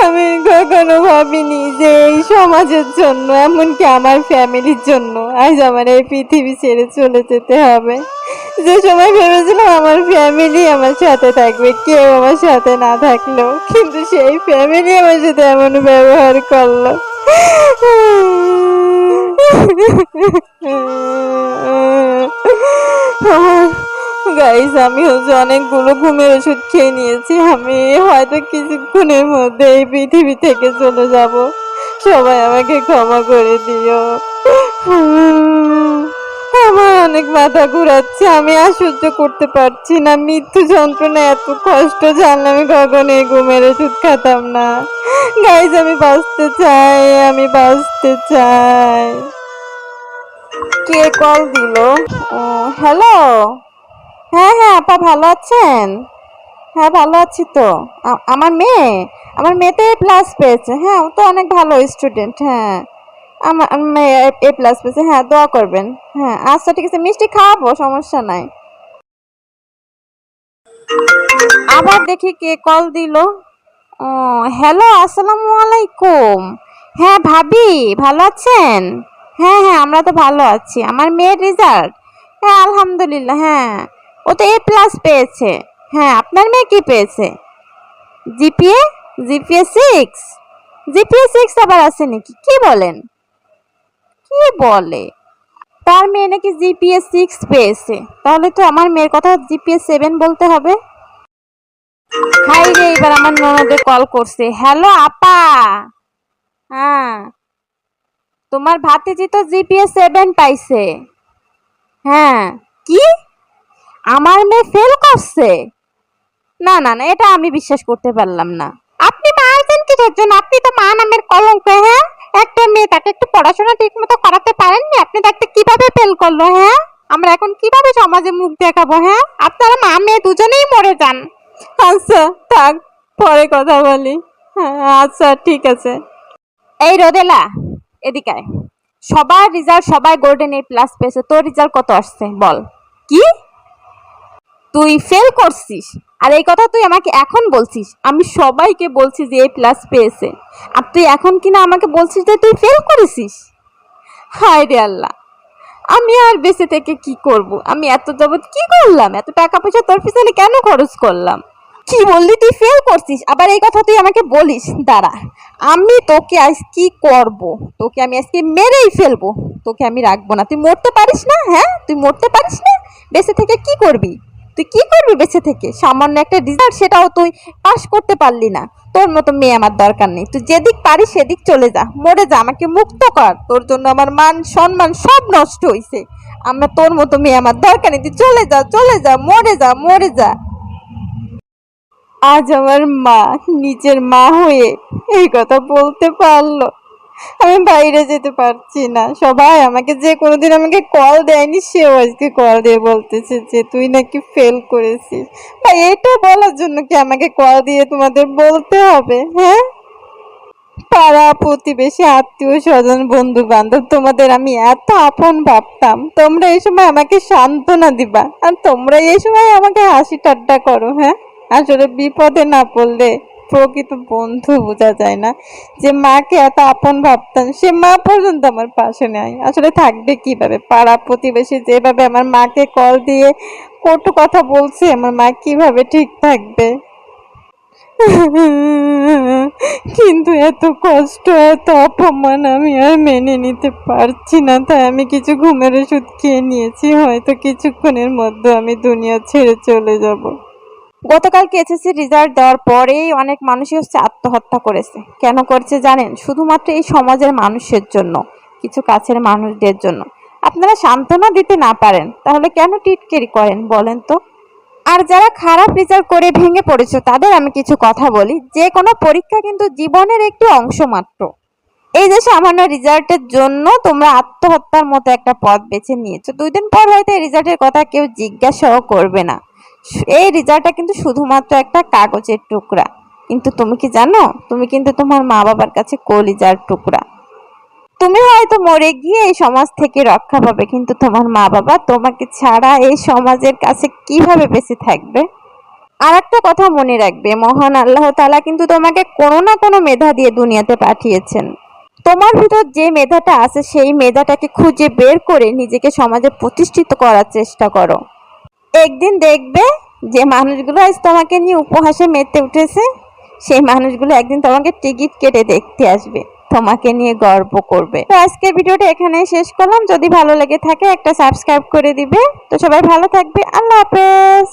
আমি কখনো ভাবিনি যে এই সমাজের জন্য, এমনকি আমার ফ্যামিলির জন্য আজ আমার এই পৃথিবী ছেড়ে চলে যেতে হবে। যে সময় ভেবেছিলাম আমার ফ্যামিলি আমার সাথে থাকবে, কেউ আমার সাথে না থাকলো, কিন্তু সেই ফ্যামিলি আমার সাথে এমন ব্যবহার করলো। গাইস, আমি হচ্ছে অনেকগুলো ঘুমের ওষুধ খেয়ে নিয়েছি। আমি হয়তো কিছুক্ষণের মধ্যে এই পৃথিবী থেকে চলে যাব। সবাই আমাকে ক্ষমা করে দিও। আমার অনেক মাথা ঘুরাচ্ছে, আমি আর সহ্য করতে পারছি না। মৃত্যু যন্ত্রণা এত কষ্ট, জানলে আমি কখনো এই ঘুমের ওষুধ খেতাম না। গাইস, আমি বাঁচতে চাই, আমি বাঁচতে চাই। কে কল দিল? ও, হ্যালো। হ্যাঁ হ্যাঁ আপা, ভালো আছেন? হ্যাঁ ভালো আছি তো। আমার মেয়েতে A+ পেয়েছে। হ্যাঁ, ও তো অনেক ভালো স্টুডেন্ট। হ্যাঁ, আমার মেয়ে A+ পেয়েছে। হ্যাঁ, দোয়া করবেন। হ্যাঁ আচ্ছা ঠিক আছে, মিষ্টি খাওয়াবো, সমস্যা নাই। আবার দেখি কে কল দিল। ও, হ্যালো, আসসালামু আলাইকুম। হ্যাঁ ভাবি, ভালো আছেন? হ্যাঁ হ্যাঁ, আমরা তো ভালো আছি। আমার মেয়ের রেজাল্ট, হ্যাঁ আলহামদুলিল্লাহ। হ্যাঁ, ও তো A+ পেয়েছে। হ্যাঁ, আপনার মেয়ে কি পেয়েছে? GPA GPA 6? জিপিএ 6 আবার আছে নাকি? কি বলেন? কি বলে? তার মেয়ে নাকি জিপিএ 6 পেয়েছে? তাহলে তো আমার মেয়ের কথা জিপিএ 7 বলতে হবে। হাই রে, এবার আমার ননদে কল করছে। হ্যালো আপা। হ্যাঁ, তোমার ভাতিজি তো জিপিএ 7 পাইছে। হ্যাঁ। কি? আমার মেয়ে ফেল করছে? না না না, এটা আমি বিশ্বাস করতে পারলাম না। আপনি মারছেন কিসের জন্য? আপনি তো মা নামের কলঙ্ক। হ্যাঁ, একটা মেয়ে, তাকে একটু পড়াশোনা ঠিক মতো করাতে পারেননি? আপনি তাকে কিভাবে ফেল করলো? হ্যাঁ, আমরা এখন কিভাবে সমাজে মুখ দেখাবো? হ্যাঁ, আপনারা মা মেয়ে দুজনেই মরে যান। আচ্ছা থাক, পরে কথা বলি। হ্যাঁ আচ্ছা ঠিক আছে। এই রোদেলা, এদিকে আয়। সবার রেজাল্ট, সবাই গোল্ডেন A+ পেয়েছে, তোর রেজাল্ট কত আসছে বল? কি? তুই ফেল করছিস? আর এই কথা তুই আমাকে এখন বলছিস? আমি সবাইকে বলছি যে A+ পেয়েছে, আর তুই এখন কিনা আমাকে বলছিস যে তুই ফেল করেছিস? হায় রে আল্লাহ, আমি আর বেঁচে থেকে কি করব? আমি এত যাবত কি করলাম? এত টাকা পয়সা তোর পিছনে কেন খরচ করলাম? কি বললি তুই ফেল করছিস? আবার এই কথা তুই আমাকে বলিস? দাঁড়া, আমি তোকে আজ কি করব? তোকে আমি আজকে মেরেই ফেলবো। তোকে আমি রাখবো না। তুই মরতে পারিস না? হ্যাঁ, তুই মরতে পারিস না? বেঁচে থেকে কি করবি? তুই কি করবি বেঁচে থেকে? সামান্য একটা রেজাল্ট, সেটাও তুই পাশ করতে পারলি না। তোর মতো মেয়ে আমার দরকার নেই। তুই যেদিক পারিস সেদিক চলে যা, মরে যা, আমাকে মুক্ত কর। তোর জন্য আমার মান সম্মান সব নষ্ট হইছে। আমার তোর মতো মেয়ে আমার দরকার নেই। তুই চলে যা, চলে যা, মরে যা, মরে যা। আজ আমার মা নিজের মা হয়ে এই কথা বলতে পারলো। আমি বাইরে যেতে পারছি না। সবাই আমাকে, যে কোনোদিন আমাকে কল দেয়নি, সেও আজকে কল দিয়ে বলতেছে যে তুই নাকি ফেল করেছিস। ভাই, এটা বলার জন্য কি আমাকে কল দিয়ে তোমাদের বলতে হবে? হ্যাঁ, পাড়া প্রতিবেশী, আত্মীয় স্বজন, বন্ধু বান্ধব, তোমাদের আমি এত আপন ভাবতাম। তোমরা এই সময় আমাকে সান্ত্বনা দিবা, আর তোমরা এই সময় আমাকে হাসি ঠাট্টা করো। হ্যাঁ, আসলে বিপদে না পড়লে প্রকৃত বন্ধু বোঝা যায় না। যে মাকে এত আপন ভাবতাম, সে মা পর্যন্ত আমার পাশে নেই। আসলে থাকবে কিভাবে? পাড়া প্রতিবেশী যেভাবে আমার মাকে কল দিয়ে কটু কথা বলছে, আমার মা কিভাবে ঠিক থাকবে? কিন্তু এত কষ্ট, এত অপমান আমি আর মেনে নিতে পারছি না। তাই আমি কিছু ঘুমের ওষুধ খেয়ে নিয়েছি। হয়তো কিছুক্ষণের মধ্যে আমি দুনিয়া ছেড়ে চলে যাব। গতকালকে এসএসসি রেজাল্ট দেওয়ার পরেই অনেক মানুষই হচ্ছে আত্মহত্যা করেছে। কেন করেছে জানেন? শুধুমাত্র এই সমাজের মানুষের জন্য, কিছু কাছের মানুষদের জন্য। আপনারা সান্ত্বনা দিতে না পারেন, তাহলে কেন টিটকারি করেন বলেন তো? আর যারা খারাপ রেজাল্ট করে ভেঙে পড়েছে, তাদের আমি কিছু কথা বলি। যে কোনো পরীক্ষা কিন্তু জীবনের একটি অংশ মাত্র। এই যে সামান্য রেজাল্টের জন্য তোমরা আত্মহত্যার মতো একটা পথ বেছে নিয়েছো, 2 দিন পর হয়তো এই রেজাল্টের কথা কেউ জিজ্ঞাসাও করবে না। এই রেজাল্টটা কিন্তু শুধুমাত্র একটা কাগজের টুকরা। কিন্তু তুমি কি জানো, তুমি কিন্তু তোমার মা বাবার কাছে কলিজার টুকরা। তুমি হয়তো মরে গিয়ে এই সমাজ থেকে রক্ষা পাবে, কিন্তু তোমার মা বাবা তোমাকে ছাড়া এই সমাজের কাছে কিভাবে বেঁচে থাকবে? আর একটা কথা মনে রাখবে, মহান আল্লাহ তাআলা কিন্তু তোমাকে কোনো না কোনো মেধা দিয়ে দুনিয়াতে পাঠিয়েছেন। তোমার ভিতর যে মেধাটা আছে সেই মেধাটাকে খুঁজে বের করে নিজেকে সমাজে প্রতিষ্ঠিত করার চেষ্টা করো। একদিন দেখবে যে মানুষগুলো আজ তোমাকে নিয়ে উপহাসে মেতে উঠেছে, সেই মানুষগুলো একদিন তোমাকে টিকিট কেটে দেখতে আসবে, তোমাকে নিয়ে গর্ব করবে। তো আজকের ভিডিওটা এখানেই শেষ করলাম। যদি ভালো লেগে থাকে একটা সাবস্ক্রাইব করে দিবে। তো সবাই ভালো থাকবে। আল্লাহ হাফেজ।